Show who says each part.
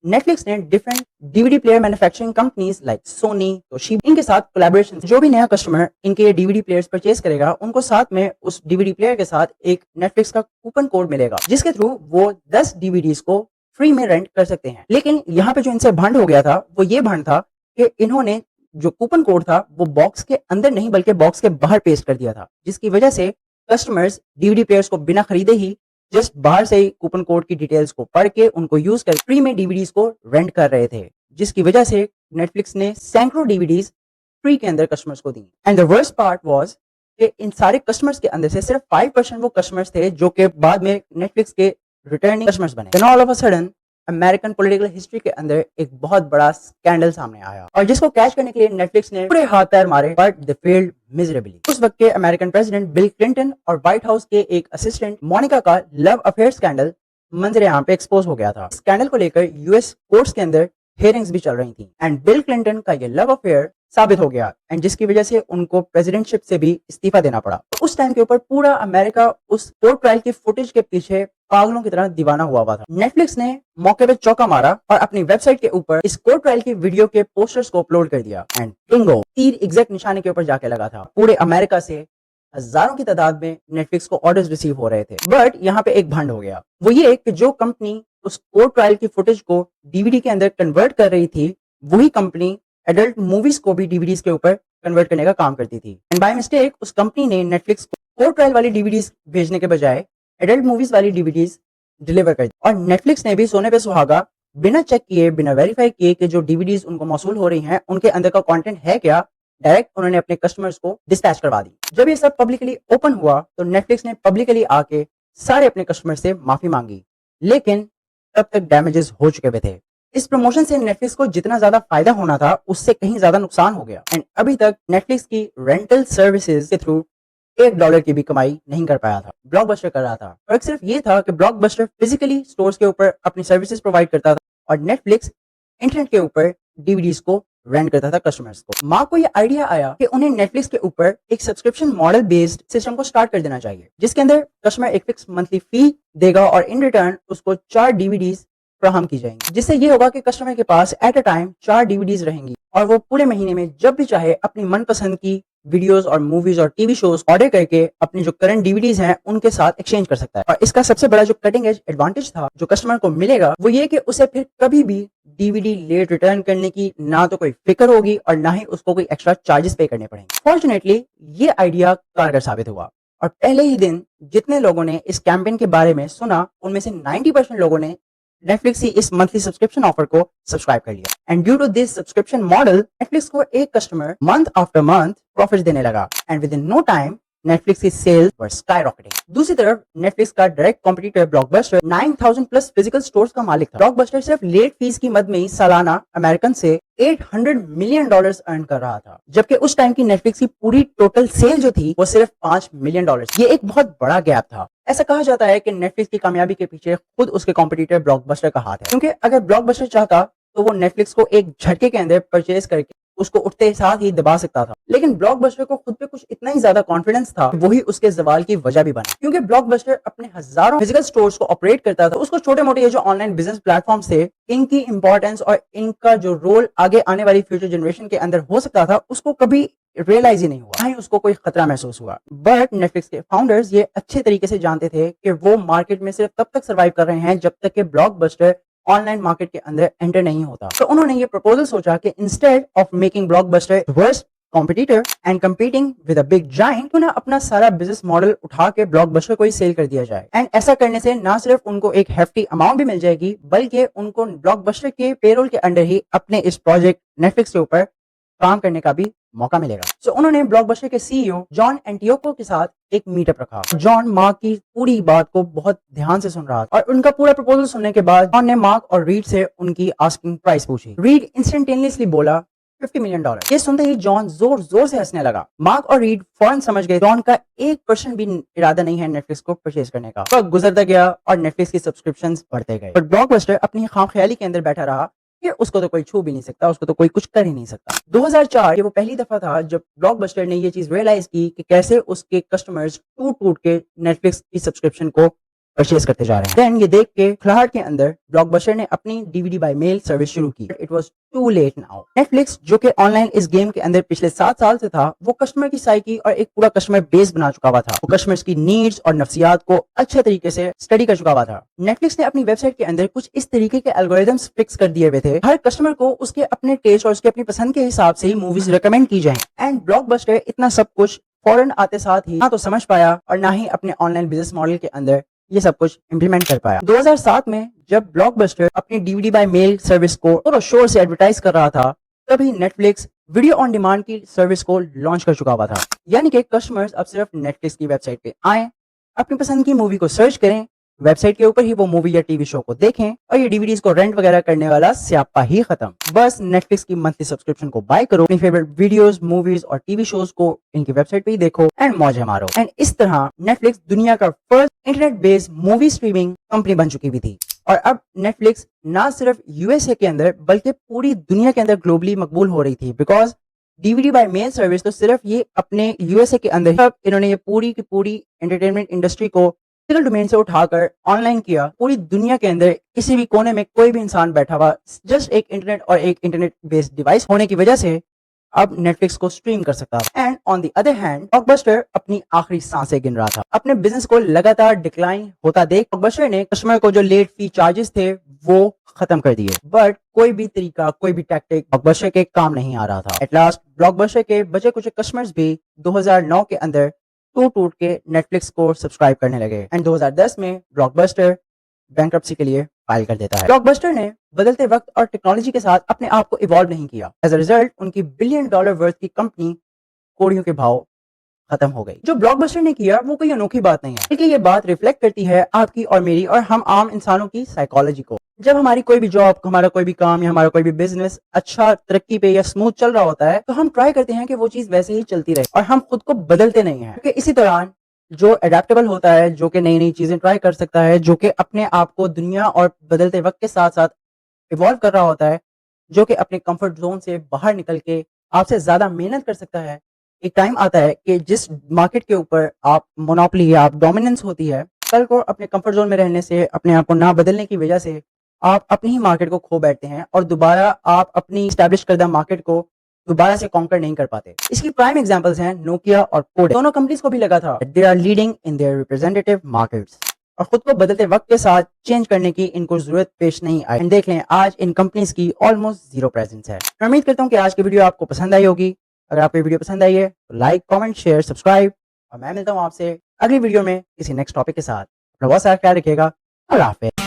Speaker 1: Netflix ने different DVD player manufacturing companies like Sony, Toshiba इनके साथ कोलैबोरेशन, जो भी नया कस्टमर इनके ये डीवीडी प्लेयर्स परचेज करेगा उनको साथ में उस डीवीडी प्लेयर के साथ एक नेटफ्लिक्स का कूपन कोड मिलेगा, जिसके थ्रू वो 10 डीवीडीज को फ्री में रेंट कर सकते हैं। लेकिन यहाँ पे जो इनसे भंड हो गया था वो ये भंड था कि इन्होंने जो कूपन कोड था वो बॉक्स के अंदर नहीं बल्कि बॉक्स के बाहर पेस्ट कर दिया था, जिसकी वजह से कस्टमर्स डीवीडी प्लेयर्स को बिना खरीदे ही जस्ट बाहर से ही कूपन कोड की डिटेल्स को पढ़ के उनको यूज कर फ्री में डीवीडीज को रेंट कर रहे थे, जिसकी वजह से नेटफ्लिक्स ने सैकड़ों डीवीडीज फ्री के अंदर कस्टमर्स को दी। And the worst part was कि इन सारे कस्टमर्स के अंदर से सिर्फ 5% वो कस्टमर्स थे जो कि बाद में नेटफ्लिक्स के रिटर्निंग कस्टमर्स बने। Then all of a sudden American political history के अंदर एक बहुत बड़ा स्कैंडल सामने आया और जिसको कैच करने के लिए नेटफ्लिक्स ने पूरे हाथ पैर मारे, बट दे फेल्ड मिजरेबली। उस वक्त के अमेरिकन प्रेसिडेंट बिल क्लिंटन और व्हाइट हाउस के एक असिस्टेंट मोनिका का लव अफेयर स्कैंडल मंजर यहाँ पे एक्सपोज हो गया था। स्कैंडल को लेकर यूएस कोर्ट्स के अंदर हियरिंग्स भी चल रही थी एंड बिल क्लिंटन का ये लव अफेयर साबित हो गया एंड जिसकी वजह से उनको प्रेसिडेंटशिप से भी इस्तीफा देना पड़ा। तो उस टाइम के ऊपर पूरा अमेरिका उस कोर्ट ट्रायल की फुटेज के पीछे पागलों की तरह दीवाना हुआ था। नेटफ्लिक्स ने मौके पे चौका मारा और अपनी वेबसाइट के ऊपर इस कोर्ट ट्रायल की वीडियो के पोस्टर्स को अपलोड कर दिया एंड बिंगो, तीर एग्जैक्ट निशाने के ऊपर जाके लगा था। पूरे अमेरिका से हजारों की तादाद में नेटफ्लिक्स को ऑर्डर्स रिसीव हो रहे थे। बट यहाँ पे एक भंड हो गया, वो ये कि जो कंपनी उस कोर्ट ट्रायल की फुटेज को डीवीडी के अंदर कन्वर्ट कर रही थी वही कंपनी एडल्ट मूवीज को भी डीवीडीज के ऊपर कन्वर्ट करने का काम करती थी। एंड बाय मिस्टेक उस कंपनी ने नेटफ्लिक्स को कोर्ट ट्रायल वाली डीवीडीज भेजने के बजाय एडल्ट मूवीज वाली डीवीडीज डिलीवर कर दी और नेटफ्लिक्स ने भी सोने पे सुहागा बिना चेक किए, बिना वेरीफाई किए कि जो डीवीडीज उनको मौसूल हो रही हैं उनके अंदर का कंटेंट है क्या, डायरेक्ट उन्होंने अपने कस्टमर्स को डिस्पैच करवा दी। जब ये सब पब्लिकली ओपन हुआ तो नेटफ्लिक्स ने पब्लिकली आके सारे अपने कस्टमर से माफी मांगी, लेकिन तब तक डैमेजेस हो चुके हुए थे। इस प्रमोशन से नेटफ्लिक्स को जितना ज्यादा फायदा होना था उससे कहीं ज्यादा नुकसान हो गया एंड अभी तक नेटफ्लिक्स की रेंटल सर्विसेज के थ्रू $1 की भी कमाई नहीं कर पाया था। ब्लॉकबस्टर कर रहा था। फर्क सिर्फ ये था कि ब्लॉकबस्टर फिजिकली स्टोर्स के ऊपर अपनी सर्विसेज प्रोवाइड करता था और नेटफ्लिक्स इंटरनेट के ऊपर डीवीडीज को रेंट करता था कस्टमर्स को। माँ को ये आइडिया आया कि उन्हें नेटफ्लिक्स के ऊपर एक सब्सक्रिप्शन मॉडल बेस्ड सिस्टम को स्टार्ट कर देना चाहिए, जिसके अंदर कस्टमर एक फिक्स मंथली फी देगा और इन रिटर्न उसको 4 डीवीडीज फ्राहम की जाएंगी, जिससे ये होगा कि कस्टमर के पास एट अ टाइम 4 डीवीडीज रहेंगी और वो पूरे महीने में जब भी चाहे अपनी मनपसंद की वीडियोस और मूवीज और टीवी शोज ऑर्डर करके अपनी जो करंट डीवीडीज हैं उनके साथ एक्सचेंज कर सकता है। और इसका सबसे बड़ा जो कटिंग एज एडवांटेज था जो कस्टमर को मिलेगा वो ये कि उसे फिर कभी भी डीवीडी लेट रिटर्न करने की ना तो कोई फिक्र होगी और ना ही उसको कोई एक्स्ट्रा चार्जेस पे करने पड़ेंगे। फॉर्चुनेटली ये आइडिया कारगर साबित हुआ और पहले ही दिन जितने लोगों ने इस कैंपेन के बारे में सुना उनमें से 90% लोगों ने नेटफ्लिक्स की इस मंथली सब्सक्रिप्शन ऑफर को सब्सक्राइब कर लिया and due to this subscription model Netflix को एक customer month after month profit देने लगा and within no time Netflix की सेल्स वर स्काईरॉकेटिंग। दूसरी तरफ नेटफ्लिक्स का direct competitor Blockbuster 9000 plus physical stores का मालिक था। ब्लॉकबस्टर सिर्फ लेट फीस की मद में ही सालाना अमेरिकन से $800 मिलियन अर्न कर रहा था, जबकि उस टाइम की नेटफ्लिक्स की पूरी टोटल सेल जो थी वो सिर्फ $5 मिलियन। ये एक बहुत बड़ा गैप था। ऐसा कहा जाता है कि नेटफ्लिक्स की कामयाबी के पीछे खुद उसके कॉम्पिटिटर ब्लॉकबस्टर का हाथ है, क्योंकि अगर ब्लॉकबस्टर चाहता तो वो नेटफ्लिक्स को एक झटके के अंदर परचेज करके उसको उठते साथ ही दबा सकता था, लेकिन ब्लॉकबस्टर को खुद पे कुछ इतना ही ज्यादा कॉन्फिडेंस था, वही उसके जवाल की वजह भी बना, क्योंकि ब्लॉकबस्टर अपने हजारों फिजिकल स्टोर्स को ऑपरेट करता था। उसको छोटे मोटे ये जो ऑनलाइन बिजनेस प्लेटफॉर्म्स थे इनकी इंपॉर्टेंस और इनका जो रोल आगे आने वाली फ्यूचर जनरेशन के अंदर हो सकता था उसको कभी रियलाइज ही नहीं हुआ, नहीं उसको कोई खतरा महसूस हुआ। बट नेटफ्लिक्स के फाउंडर्स ये अच्छे तरीके से जानते थे कि वो मार्केट में सिर्फ तब तक सर्वाइव कर रहे हैं जब तक कि ब्लॉकबस्टर ऑनलाइन मार्केट के अंदर एंटर नहीं होता। तो उन्होंने ये प्रपोजल सोचा कि instead of making blockbuster worst competitor and competing with a big giant, उन्हें अपना सारा बिजनेस मॉडल उठा के ब्लॉकबस्टर को ही सेल कर दिया जाए। एंड ऐसा करने से ना सिर्फ उनको एक हेफ्टी अमाउंट भी मिल जाएगी बल्कि उनको ब्लॉकबस्टर के पेरोल के अंडर ही अपने इस प्रोजेक्ट नेटफ्लिक्स के ऊपर काम करने का भी मौका मिलेगा। सो उन्होंने ब्लॉकबस्टर के सीईओ जॉन एंटियोको के साथ एक मीटअप रखा। जॉन मार्क की पूरी बात को बहुत ध्यान से सुन रहा था और उनका पूरा प्रपोजल सुनने के बाद जॉन ने मार्क और रीड से उनकी आस्किंग प्राइस पूछी। रीड इंस्टेंटेनियसली बोला $50 मिलियन। ये सुनते ही जॉन जोर जोर से हंसने लगा। मार्क और रीड फौरन समझ गए जॉन का 1% भी इरादा नहीं है नेटफ्लिक्स को परचेज करने का। वक्त गुजरता गया और नेटफ्लिक्स की सब्सक्रिप्शंस बढ़ते गए, बट ब्लॉकबस्टर अपनी खामख्याली के अंदर बैठा रहा कि उसको तो कोई छू भी नहीं सकता, उसको तो कोई कुछ कर ही नहीं सकता। 2004 ये वो पहली दफा था जब ब्लॉकबस्टर ने ये चीज रियलाइज की कि कैसे उसके कस्टमर्स टूट टूट के नेटफ्लिक्स की सब्सक्रिप्शन को परचेज करते जा रहे हैं। देन ये देख के खिलाहट के अंदर ब्लॉकबस्टर ने अपनी DVD बाय मेल सर्विस शुरू की। It was too late now. Netflix जो कि ऑनलाइन इस गेम के अंदर पिछले 7 साल से था, वो कस्टमर की साइकी और एक पूरा कस्टमर बेस बना चुका हुआ था। वो कस्टमर्स की नीड्स और नफ्सियात को अच्छे तरीके से स्टडी कर चुका हुआ था। नेटफ्लिक्स ने अपनी वेबसाइट के अंदर कुछ इस तरीके के एल्गोरिथम्स फिक्स कर दिए हुए थे, हर कस्टमर को उसके अपने टेस्ट और उसके अपनी पसंद के हिसाब से ही मूवीज रिकमेंड की जाए। एंड ब्लॉकबस्टर इतना सब कुछ फौरन आते साथ ही ना तो समझ पाया और ना ही अपने ऑनलाइन बिजनेस मॉडल के अंदर ये सब कुछ इंप्लीमेंट कर पाया। 2007 में जब ब्लॉकबस्टर अपनी DVD बाय मेल सर्विस को और शोर से एडवर्टाइज कर रहा था, तभी नेटफ्लिक्स वीडियो ऑन डिमांड की सर्विस को लॉन्च कर चुका हुआ था। यानी कि कस्टमर्स अब सिर्फ नेटफ्लिक्स की वेबसाइट पे आएं, अपनी पसंद की मूवी को सर्च करें, वेबसाइट के ऊपर ही वो मूवी या टीवी शो को देखें और ये DVDs को रेंट वगैरह करने वाला स्यापा ही खत्म। बस नेटफ्लिक्स की मंथली सब्सक्रिप्शन को बाय करो, अपनी फेवरेट वीडियोस, मूवीज और टीवी शोज को इनकी वेबसाइट पे ही देखो एंड मौज मारो। एंड इस तरह नेटफ्लिक्स दुनिया का first internet based movie streaming company बन चुकी हुई थी। और अब नेटफ्लिक्स ना सिर्फ USA के अंदर बल्कि पूरी दुनिया के अंदर ग्लोबली मकबूल हो रही थी, because DVD by mail service तो सिर्फ ये अपने USA के अंदर ही, इन्होंने ये पूरी की पूरी एंटरटेनमेंट इंडस्ट्री को फिजिकल डोमेन से उठाकर ऑनलाइन किया। पूरी दुनिया के अंदर किसी भी कोने में कोई भी इंसान बैठा हुआ जस्ट एक इंटरनेट और एक इंटरनेट बेस्ड डिवाइस होने की वजह से अब नेटफ्लिक्स को स्ट्रीम कर सकता है। And on the other hand blockbuster अपनी आखिरी सांसें गिन रहा था। अपने बिजनेस को लगातार डिक्लाइन होता देख ब्लॉकबस्टर ने कस्टमर को जो लेट फी चार्जेस थे वो खत्म कर दिए, बट कोई भी तरीका, कोई भी टैक्टिक ब्लॉकबस्टर के काम नहीं आ रहा था। एट लास्ट ब्लॉकबस्टर के बचे कुछ कस्टमर्स भी 2009 के अंदर टूट के नेटफ्लिक्स को सब्सक्राइब करने लगे। एंड 2010 में ब्लॉकबस्टर बैंक्रप्सी के लिए फाइल कर देता है। ब्लॉकबस्टर ने बदलते वक्त और टेक्नोलॉजी के साथ अपने आप को इवॉल्व नहीं किया। एज अ रिजल्ट उनकी $1 बिलियन वर्थ की कंपनी कोड़ियों के भाव खत्म हो गई। जो ब्लॉकबस्टर ने किया वो कोई अनोखी बात नहीं है, बल्कि ये बात रिफ्लेक्ट करती है आपकी और मेरी और हम आम इंसानों की साइकोलॉजी को। जब हमारी कोई भी जॉब, हमारा कोई भी काम या हमारा कोई भी बिजनेस अच्छा तरक्की पे या स्मूथ चल रहा होता है, तो हम ट्राई करते हैं कि वो चीज वैसे ही चलती रहे और हम खुद को बदलते नहीं हैं। क्योंकि इसी दौरान जो एडेप्टेबल होता है, जो कि नई नई चीजें ट्राई कर सकता है, जो कि अपने आप को दुनिया और बदलते वक्त के साथ साथ इवॉल्व कर रहा होता है, जो कि अपने कंफर्ट जोन से बाहर निकल के आपसे ज्यादा मेहनत कर सकता है, एक टाइम आता है कि जिस मार्केट के ऊपर आप मोनोपोली या आप डोमिनेंस होती है, कल को अपने कंफर्ट जोन में रहने से, अपने आप को ना बदलने की वजह से आप अपनी ही मार्केट को खो बैठते हैं और दोबारा आप अपनी स्टैब्लिश करदा मार्केट को दोबारा से कॉन्कर नहीं कर पाते। इसकी प्राइम एग्जांपल्स हैं नोकिया और कोडेक। दोनों कंपनीज को भी लगा था they are leading in their representative markets और खुद को बदलते वक्त के साथ चेंज करने की इनको जरूरत पेश नहीं आई। देख लें आज इन कंपनीज की ऑलमोस्ट जीरो प्रेजेंस है। मैं उम्मीद करता हूँ कि आज की वीडियो आपको पसंद आई होगी। अगर आपको वीडियो पसंद आई है तो लाइक, कमेंट, शेयर, सब्सक्राइब और मैं मिलता हूँ आपसे अगली वीडियो में किसी नेक्स्ट टॉपिक के साथ। अपना बहुत सारा ख्याल रखिएगा। अल्लाह हाफिज़।